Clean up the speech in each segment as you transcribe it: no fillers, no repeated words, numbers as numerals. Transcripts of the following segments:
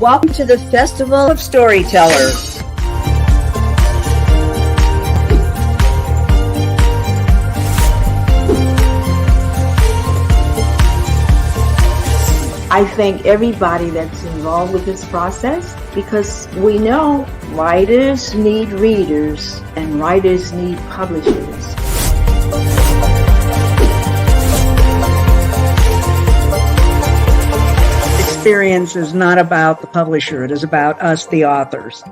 Welcome to the Festival of Storytellers. I thank everybody that's involved with this process because we know writers need readers and writers need publishers. Experience is not about the publisher, it is about us, the authors.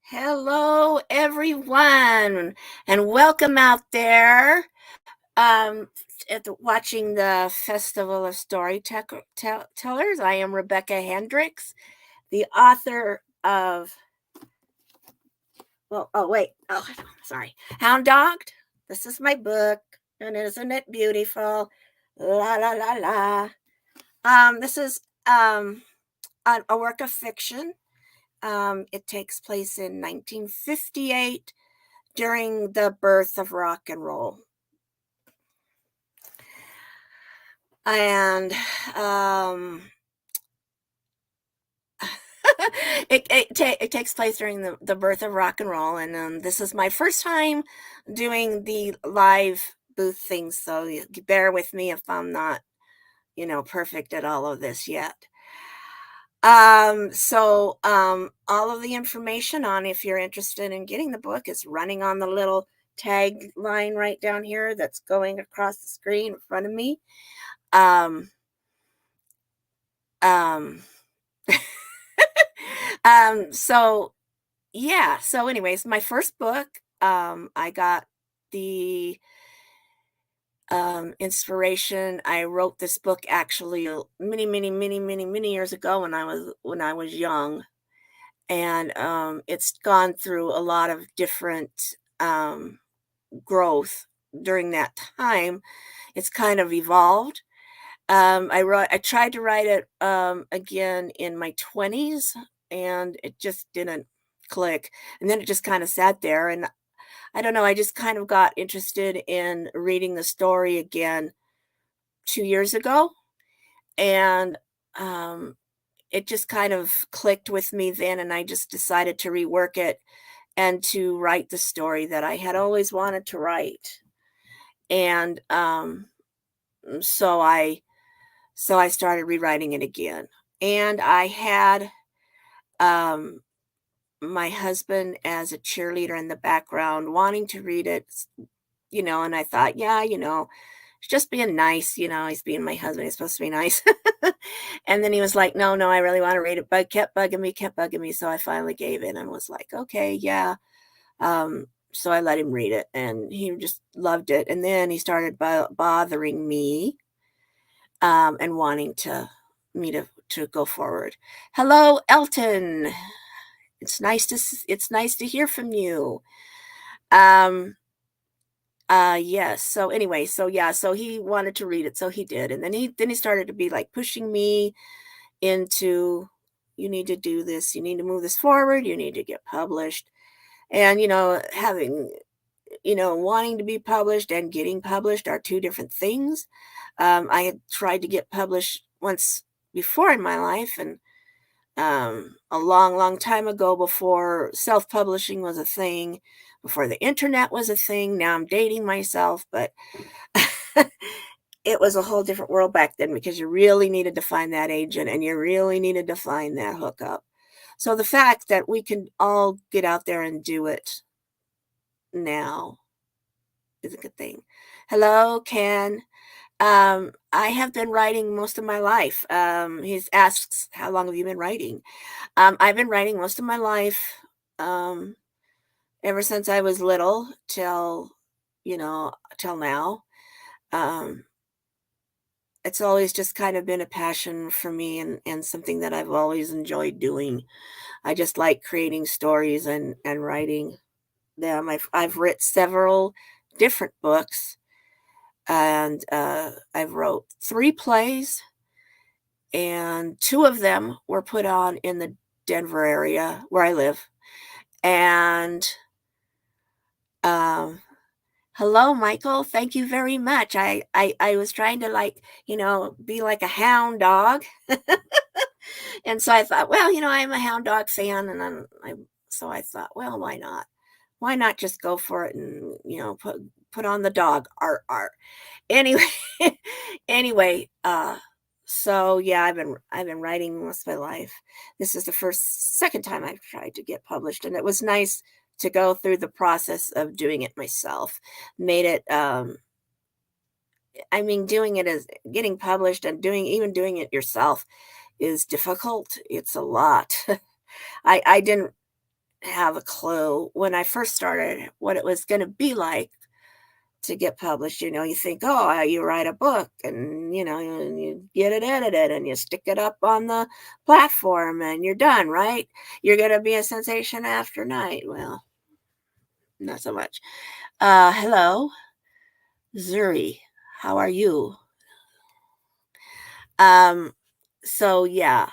Hello, everyone, and welcome out there watching the Festival of Storytellers. I am Rebecca Hendricks, the author of, Hound Dogged. This is my book, and isn't it beautiful? La, la, la, la. This is a work of fiction. It takes place in 1958 during the birth of rock and roll. And it takes place during the birth of rock and roll. And this is my first time doing the live booth things. So bear with me if I'm not, perfect at all of this yet. All of the information on, if you're interested in getting the book, is running on the little tag line right down here that's going across the screen in front of me. So anyways, my first book, I got the inspiration. I wrote this book actually many years ago when I was young, and it's gone through a lot of different growth during that time. It's kind of evolved. I tried to write it again in my 20s, and it just didn't click, and then it just kind of sat there, and I don't know, I just kind of got interested in reading the story again 2 years ago, and it just kind of clicked with me then, and I just decided to rework it and to write the story that I had always wanted to write. And so I started rewriting it again, and I had my husband as a cheerleader in the background wanting to read it, and I thought, he's just being nice, he's being my husband, he's supposed to be nice. And then he was like, no, I really want to read it, but kept bugging me. So I finally gave in and was like, okay, yeah. So I let him read it, and he just loved it. And then he started bothering me and wanting me to go forward. Hello, Elton. It's nice to hear from you. Yes. So anyway, so he wanted to read it, so he did. And then he started to be like pushing me into, you need to do this, you need to move this forward, you need to get published. And, having, wanting to be published and getting published are two different things. I had tried to get published once before in my life, and a long, long time ago, before self-publishing was a thing, before the internet was a thing. Now I'm dating myself, but it was a whole different world back then, because you really needed to find that agent and you really needed to find that hookup. So the fact that we can all get out there and do it now is a good thing. Hello, Ken. I have been writing most of my life. He asks, how long have you been writing? I've been writing most of my life, um, ever since I was little till, till now. Um, it's always just kind of been a passion for me, and something that I've always enjoyed doing. I just like creating stories and writing them. I've written several different books, and I've wrote 3 plays, and 2 of them were put on in the Denver area where I live. And um, hello, Michael. Thank you very much. I was trying to, like, be like a hound dog. And so I thought, well, I'm a hound dog fan, and so I thought, well, why not? Why not just go for it and, put on the dog art art. Anyway, anyway, so yeah, I've been writing most of my life. This is the second time I've tried to get published, and it was nice to go through the process of doing it myself. Made it, I mean, doing it as getting published and doing it yourself is difficult. It's a lot. I didn't have a clue when I first started what it was going to be like to get published. You think, oh, you write a book, and you get it edited and you stick it up on the platform and you're done, right? You're going to be a sensation after night. Well, not so much. Hello, Zuri. How are you? Um, so yeah.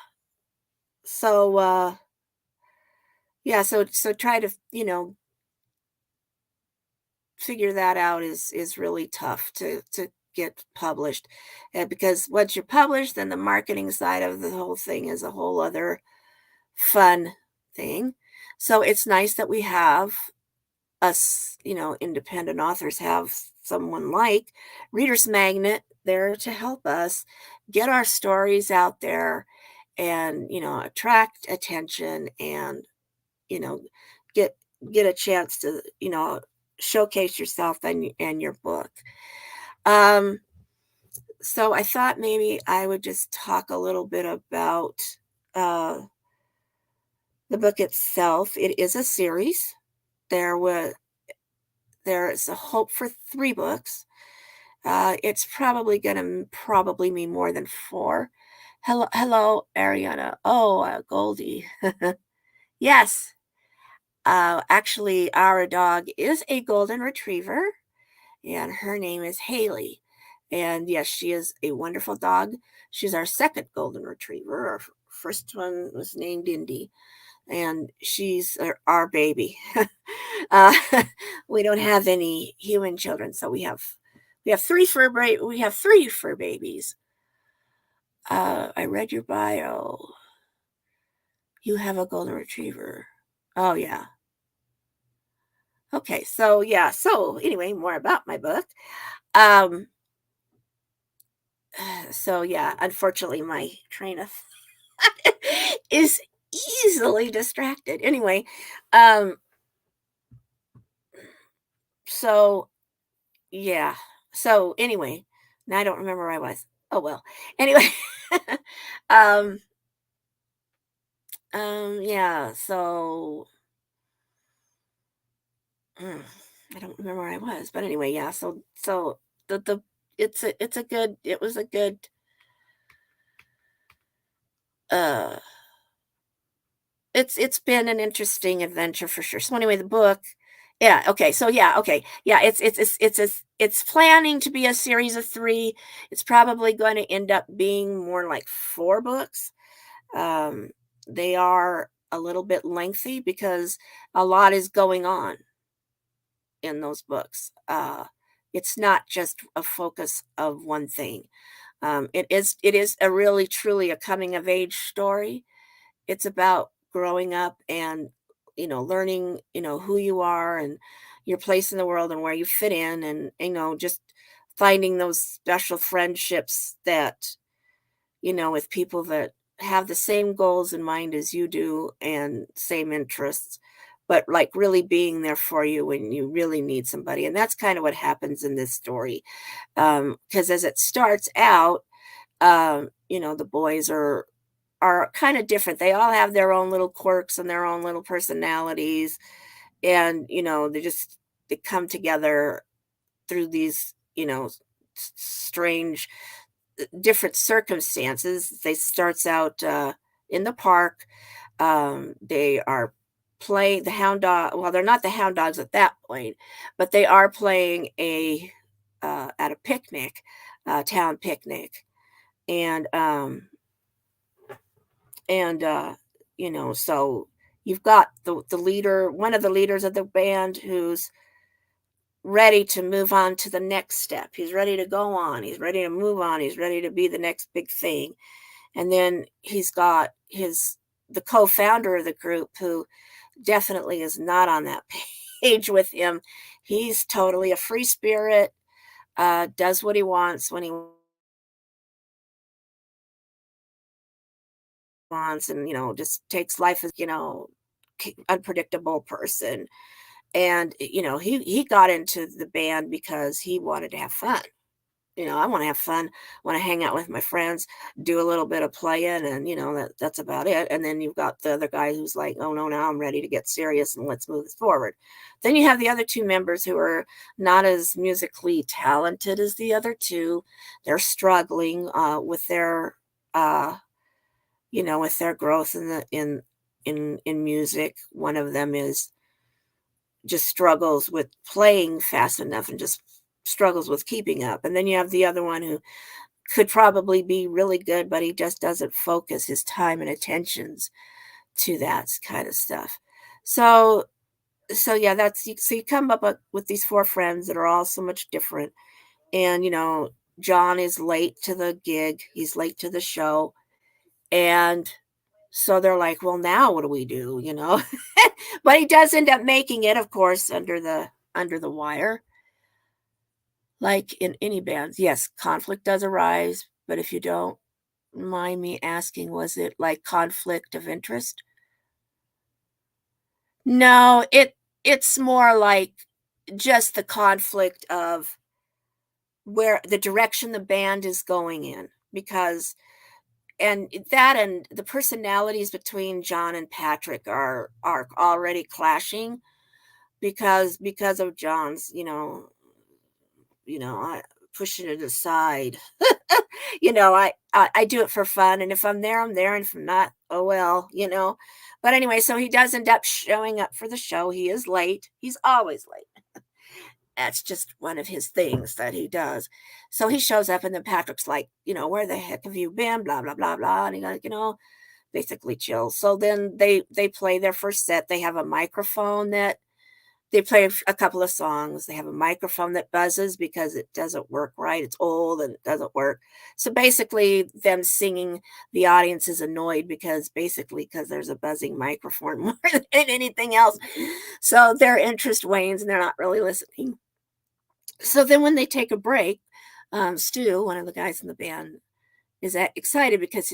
So yeah, so try to, figure that out is really tough to get published. Because once you're published, then the marketing side of the whole thing is a whole other fun thing. So it's nice that we have us, independent authors, have someone like Reader's Magnet there to help us get our stories out there, and attract attention, and you know get get a chance to showcase yourself and your book. um so I thought maybe I would just talk a little bit about uh the book itself. It is a series. There is a hope for 3 books. It's probably gonna probably be more than 4. Hello, Ariana. Oh, Goldie. Yes. Actually, our dog is a golden retriever, and her name is Haley. And yes, she is a wonderful dog. She's our second golden retriever. Our first one was named Indy, and she's our baby. uh, we don't have any human children, so we have 3 fur babies. I read your bio. You have a golden retriever. Oh yeah. Okay, so yeah, so anyway, more about my book. Um, so yeah, unfortunately, my train of thought is easily distracted. Anyway, um, so yeah, so anyway, now I don't remember where I was. Oh well. Anyway, um, yeah. So mm, I don't remember where I was, but anyway, yeah. So the it's a good it was a good uh it's been an interesting adventure for sure. So anyway, the book, yeah, okay. So yeah, okay. Yeah, it's planning to be a series of 3. It's probably going to end up being more like 4 books. Um they are a little bit lengthy because a lot is going on in those books. It's not just a focus of one thing. It is a really truly a coming of age story, it's about growing up and, learning, who you are and your place in the world and where you fit in and, just finding those special friendships that, with people that have the same goals in mind as you do and same interests, but like really being there for you when you really need somebody. And that's kind of what happens in this story. Because as it starts out, the boys are kind of different. They all have their own little quirks and their own little personalities. And, they come together through these, strange different circumstances. They starts out in the park. They are playing the hound dog. Well, they're not the hound dogs at that point, but they are playing a at a picnic, town picnic, and and so you've got the leader, one of the leaders of the band, who's ready to move on to the next step. He's ready to go on. He's ready to move on. He's ready to be the next big thing. And then he's got the co-founder of the group, who definitely is not on that page with him. He's totally a free spirit, does what he wants when he wants, and just takes life as, unpredictable person. And he got into the band because he wanted to have fun. I want to have fun, want to hang out with my friends, do a little bit of playing, and that's about it. And then you've got the other guy who's like, oh no, now I'm ready to get serious and let's move this forward. Then you have the other two members who are not as musically talented as the other two. They're struggling with their with their growth in music. One of them is just struggles with playing fast enough and just struggles with keeping up. And then you have the other one who could probably be really good, but he just doesn't focus his time and attentions to that kind of stuff. So yeah, so you come up with these four friends that are all so much different. And John is late to the gig, he's late to the show, and so they're like, well, now what do we do? But he does end up making it, of course, under the wire. Like in any bands, yes, conflict does arise, but if you don't mind me asking, was it like conflict of interest? No, it's more like just the conflict of where the direction the band is going in, because and the personalities between John and Patrick are already clashing because of John's, I pushing it aside. I do it for fun, and if I'm there, I'm there, and if I'm not, oh well. But anyway, so he does end up showing up for the show. He is late. He's always late. That's just one of his things that he does. So he shows up, and then Patrick's like, where the heck have you been? Blah blah blah blah. And he like, basically chills. So then they play their first set. They have a microphone that they play a couple of songs. They have a microphone that buzzes because it doesn't work right. It's old and it doesn't work. So basically, them singing, the audience is annoyed because there's a buzzing microphone more than anything else. So their interest wanes and they're not really listening. So then when they take a break, Stu, one of the guys in the band, is excited because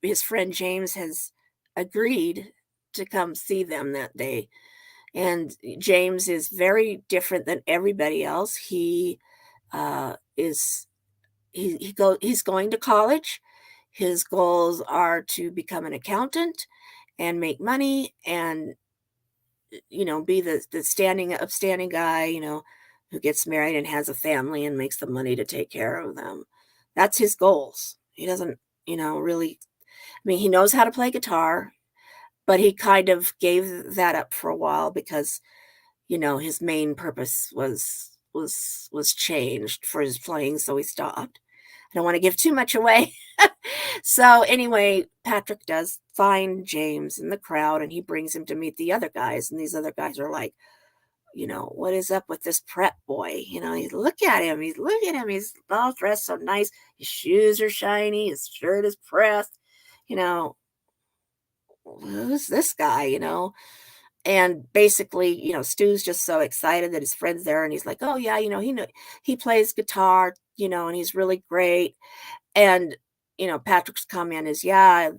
his friend James has agreed to come see them that day. And James is very different than everybody else. He's going to college. His goals are to become an accountant and make money and be the upstanding guy, who gets married and has a family and makes the money to take care of them. That's his goals. He doesn't, really, he knows how to play guitar, but he kind of gave that up for a while because, his main purpose was changed for his playing, so he stopped. I don't want to give too much away. So anyway, Patrick does find James in the crowd, and he brings him to meet the other guys, and these other guys are like, what is up with this prep boy? Look at him. He's all dressed so nice. His shoes are shiny. His shirt is pressed. who's this guy, And basically, Stu's just so excited that his friend's there, and he's like, "Oh yeah, he plays guitar, and he's really great." And Patrick's comment is, "Yeah,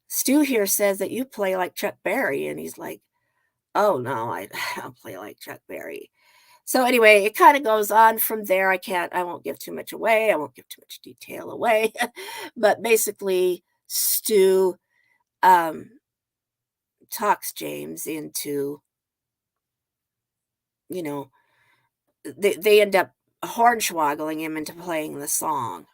Stu here says that you play like Chuck Berry," and he's like, "Oh no, I don't play like Chuck Berry." So anyway, it kind of goes on from there. I won't give too much away. I won't give too much detail away, but basically, Stu um, talks James into, you know, they end up hornswoggling him into playing the song.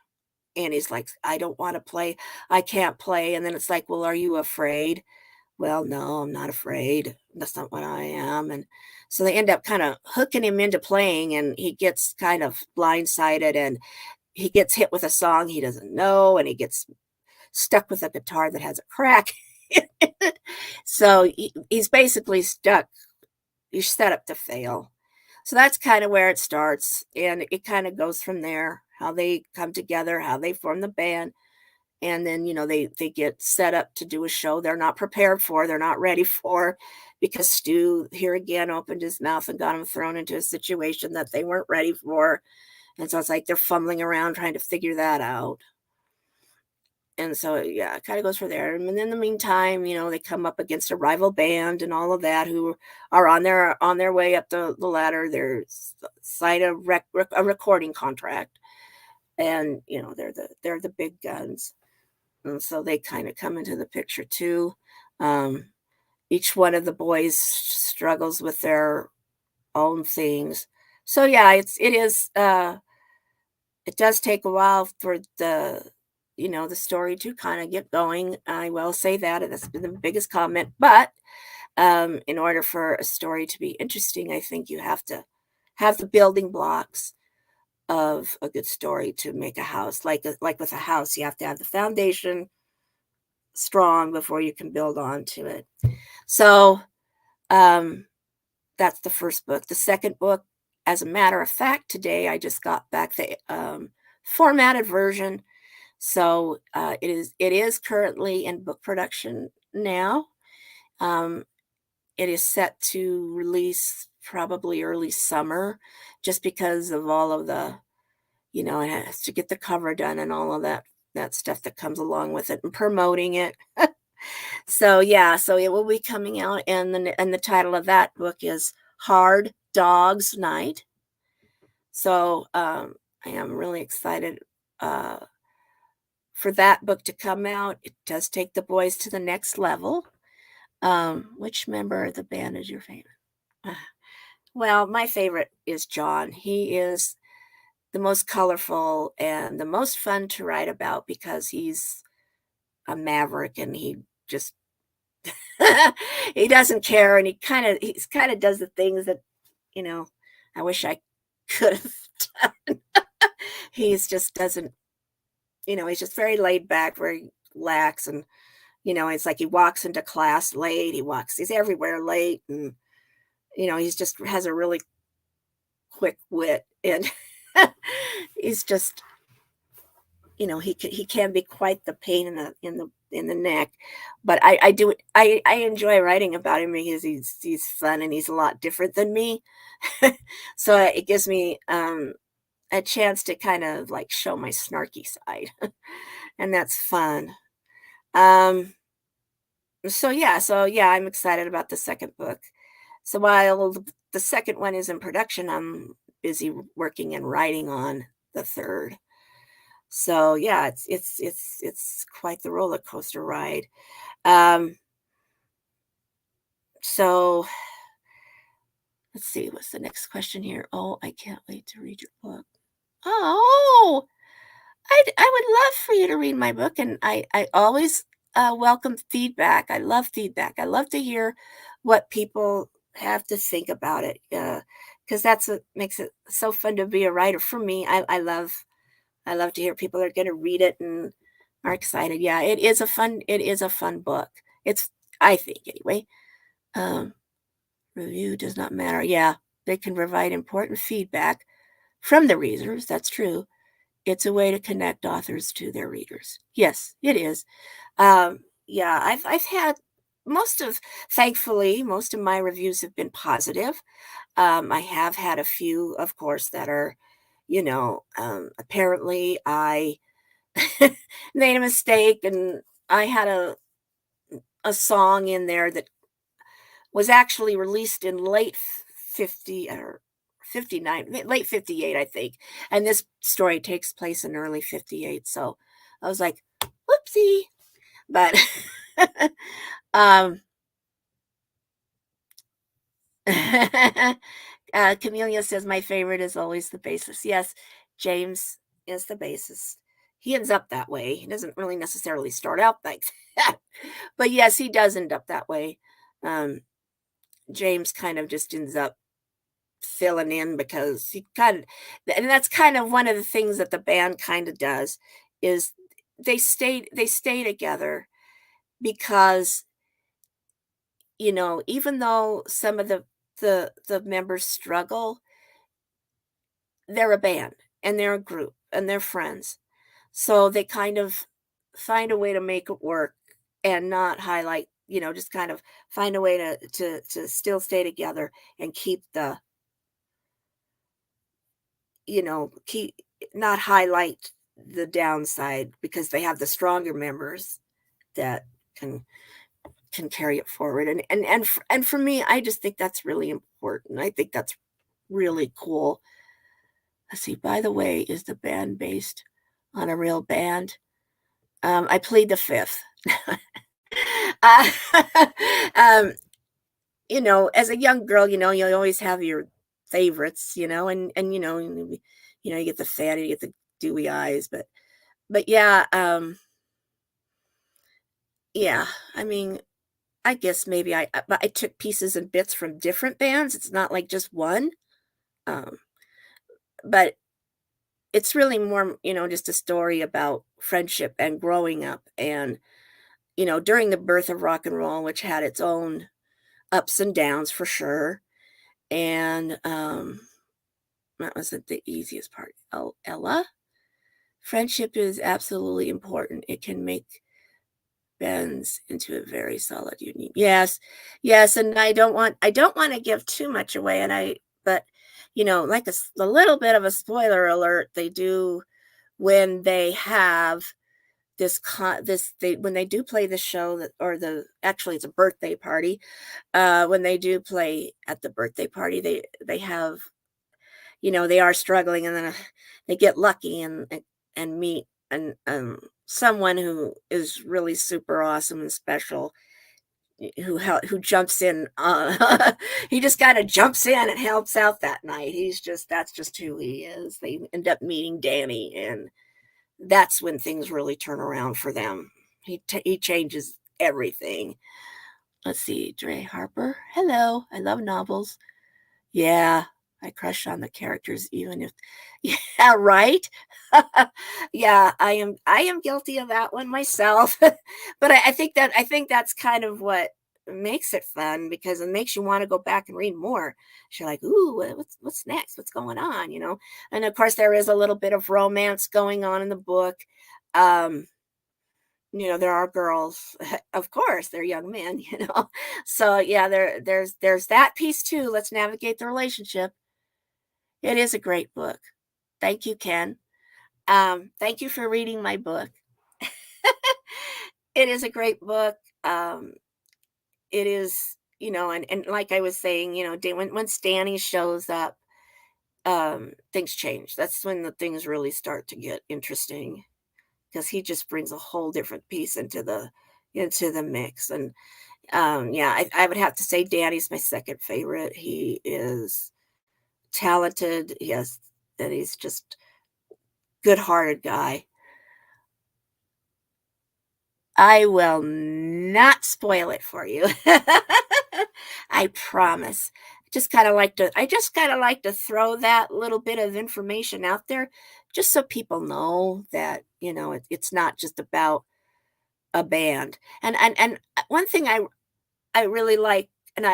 And he's like, "I don't want to play. I can't play." And then it's like, "Well, are you afraid?" "Well, no, I'm not afraid. That's not what I am." And so they end up kind of hooking him into playing, and he gets kind of blindsided, and he gets hit with a song he doesn't know, and he gets stuck with a guitar that has a crack in it. So he's basically stuck. He's set up to fail. So that's kind of where it starts, and it kind of goes from there, how they come together, how they form the band, and then, they get set up to do a show they're not prepared for, they're not ready for, because Stu here again opened his mouth and got them thrown into a situation that they weren't ready for. And so it's like they're fumbling around trying to figure that out. And so, yeah, it kind of goes from there. And in the meantime, they come up against a rival band and all of that, who are on their way up the ladder. They're signed a recording contract, and they're the big guns. And so they kind of come into the picture too. Um, each one of the boys struggles with their own things. So yeah, it does take a while for the story to kind of get going. I will say that, and that's been the biggest comment. But in order for a story to be interesting, I think you have to have the building blocks of a good story to make a house. Like with a house, you have to have the foundation strong before you can build onto it. So that's the first book. The second book, as a matter of fact, today I just got back the formatted version. So it is currently in book production now. It is set to release probably early summer, just because of all of the, it has to get the cover done and all of that stuff that comes along with it, and promoting it. So yeah, so it will be coming out, and the title of that book is Hard Dog's Night. So I am really excited for that book to come out. It does take the boys to the next level. Which member of the band is your favorite? Well, my favorite is John. He is the most colorful and the most fun to write about, because he's a maverick, and he just he doesn't care, and he's kind of does the things that I wish I could have done. He's just doesn't, he's just very laid back, very lax, and it's like he walks into class late, he's everywhere late, and he's just has a really quick wit, and he's just, he can be quite the pain in the neck. But I enjoy writing about him, because he's fun, and he's a lot different than me. So it gives me a chance to kind of like show my snarky side, and that's fun. So yeah, I'm excited about the second book. So while the second one is in production, I'm busy working and writing on the third. So yeah, it's quite the roller coaster ride. So let's see, what's the next question here? Oh, I can't wait to read your book. Oh, I would love for you to read my book, and I always welcome feedback. I love feedback. I love to hear what people have to think about it, because that's what makes it so fun to be a writer. For me, I love to hear people are going to read it and are excited. Yeah, it is a fun book. I think anyway. Review does not matter. Yeah, they can provide important feedback from the readers. That's true. It's a way to connect authors to their readers. Yes, it is. Yeah, I've had thankfully, most of my reviews have been positive. I have had a few, of course, that are, apparently I made a mistake and I had a song in there that was actually released in late 50 or 59, late 58, I think. And this story takes place in early 58. So I was like, whoopsie. But um, Camellia says, my favorite is always the bassist. Yes, James is the bassist. He ends up that way. He doesn't really necessarily start out like that. But yes, he does end up that way. Um, James kind of just ends up filling in because he kind of, and that's kind of one of the things that the band kind of does is they stay together because even though some of the members struggle, they're a band and they're a group and they're friends. So they kind of find a way to make it work and not highlight, just kind of find a way to still stay together and keep keep not highlight the downside because they have the stronger members that can can carry it forward. And for me, I just think that's really important. I think that's really cool. Let's see, by the way, is the band based on a real band? I plead the fifth. uh, um, as a young girl, you always have your favorites, and you get the fatty, you get the dewy eyes, but yeah, yeah. I mean, I guess maybe but I took pieces and bits from different bands. It's not like just one, um, but it's really more, just a story about friendship and growing up, and during the birth of rock and roll, which had its own ups and downs for sure, and that wasn't the easiest part. Oh, Ella, friendship is absolutely important. It can make bends into a very solid union. Yes, yes, and I don't want to give too much away, but like a little bit of a spoiler alert, they do when they have when they do play the show that or the actually it's a birthday party. When they do play at the birthday party, they have they are struggling, and then they get lucky and meet someone who is really super awesome and special, who jumps in. He just kind of jumps in and helps out that night. That's just who he is. They end up meeting Danny, and that's when things really turn around for them. He changes everything. Let's see, Dre Harper. Hello, I love novels. Yeah, I crush on the characters even if yeah, right? Yeah, I am guilty of that one myself. But I think that's kind of what makes it fun because it makes you want to go back and read more. You're like, "Ooh, what's next? What's going on?" And of course there is a little bit of romance going on in the book. Um there are girls, of course, they're young men, So yeah, there's that piece too. Let's navigate the relationship. It is a great book. Thank you, Ken. Thank you for reading my book. It is a great book. It is, and like I was saying, when Stanny shows up, things change. That's when the things really start to get interesting because he just brings a whole different piece into the mix. And yeah, I would have to say Danny's my second favorite. He is talented. Yes, and he's just good-hearted guy. I will not spoil it for you. I promise. I just kind of like to throw that little bit of information out there just so people know that, it's not just about a band. And one thing I really like, and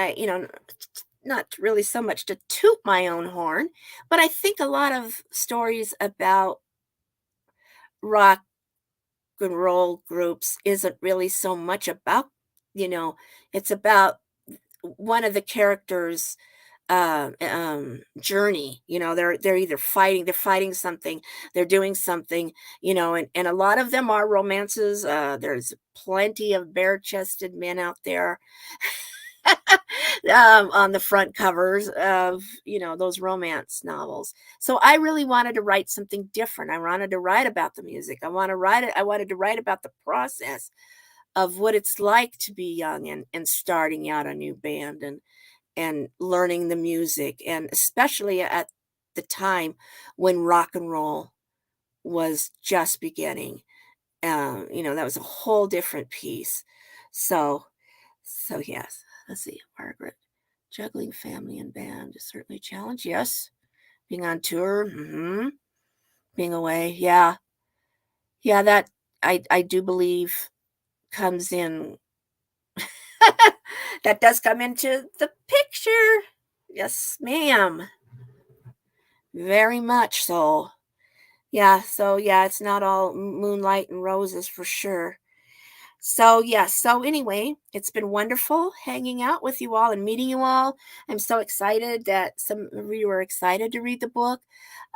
not really so much to toot my own horn, but I think a lot of stories about rock and roll groups isn't really so much about you know, it's about one of the characters' journey. You know, they're either fighting something, they're doing something, you know, and a lot of them are romances. There's plenty of bare-chested men out there on the front covers of, you know, those romance novels. So I really wanted to write something different. I wanted to write about the music. I wanted to write about the process of what it's like to be young and starting out a new band and learning the music, and especially at the time when rock and roll was just beginning. You know, that was a whole different piece. So, so yes. Let's see, Margaret. Juggling family and band is certainly a challenge. Yes. Being on tour. Being away. Yeah. Yeah, that I do believe comes in. That does come into the picture. Yes, ma'am. Very much so. Yeah, so yeah, it's not all moonlight and roses for sure. So, yes. So, anyway, it's been wonderful hanging out with you all and meeting you all. I'm so excited that some of you are excited to read the book.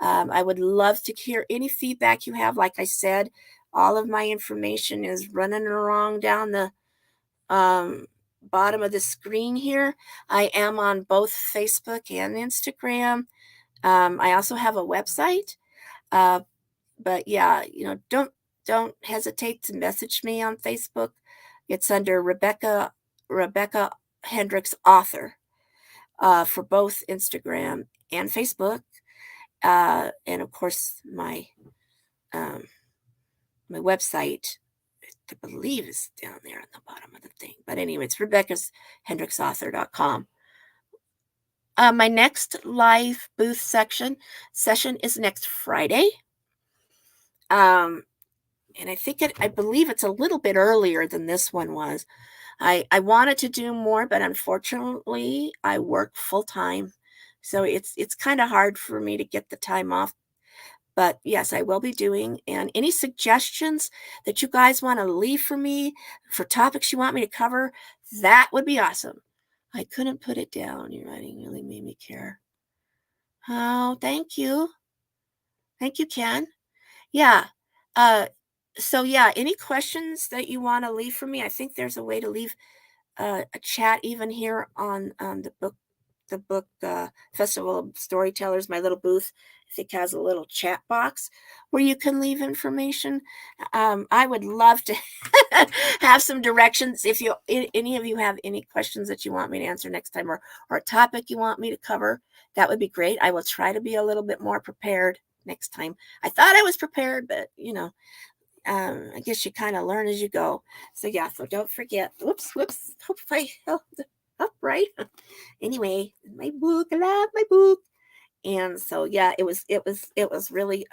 I would love to hear any feedback you have. Like I said, all of my information is running along down the bottom of the screen here. I am on both Facebook and Instagram. I also have a website. Uh, but yeah, you know, don't hesitate to message me on Facebook. It's under Rebecca Hendricks author for both Instagram and Facebook, and of course um, my website. I believe is down there at the bottom of the thing. But anyway, it's RebeccaHendricksAuthor.com. My next live booth session is next Friday. And I believe it's a little bit earlier than this one was. I wanted to do more, but unfortunately I work full time. So it's kind of hard for me to get the time off. But yes, I will be doing. And any suggestions that you guys want to leave for me for topics you want me to cover, that would be awesome. I couldn't put it down. Your writing really made me care. Oh, thank you. Thank you, Ken. Yeah. Uh, so yeah, any questions that you want to leave for me? I think there's a way to leave a chat even here on the book Festival of Storytellers. My little booth, I think, has a little chat box where you can leave information. I would love to have some directions if any of you have any questions that you want me to answer next time, or a topic you want me to cover. That would be great. I will try to be a little bit more prepared next time. I thought I was prepared, but you know, I guess you kind of learn as you go. So yeah, so don't forget. Whoops. Hope I held it up right. Anyway, my book, I love my book. And so yeah, it was really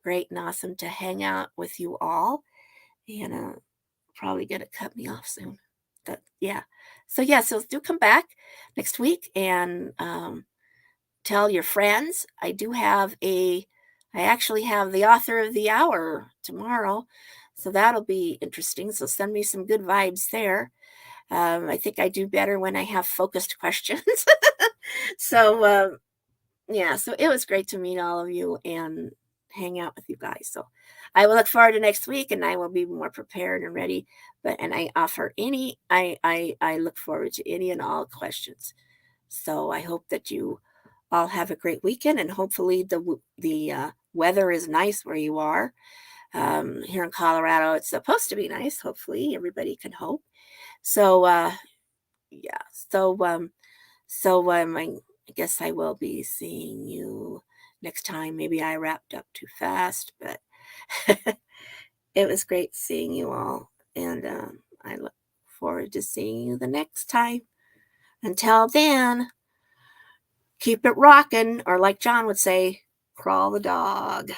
great and awesome to hang out with you all. And probably gonna cut me off soon. But yeah. So yeah, so do come back next week and tell your friends. I actually have the author of the hour tomorrow. So that'll be interesting. So send me some good vibes there. I think I do better when I have focused questions. So, yeah, so it was great to meet all of you and hang out with you guys. So I will look forward to next week, and I will be more prepared and ready. And I look forward to any and all questions. So I hope that you all have a great weekend, and hopefully the weather is nice where you are. Here in Colorado, it's supposed to be nice. Hopefully, everybody can hope. So yeah. I guess I will be seeing you next time. Maybe I wrapped up too fast, but it was great seeing you all, and I look forward to seeing you the next time. Until then, keep it rocking, or like John would say, crawl the dog.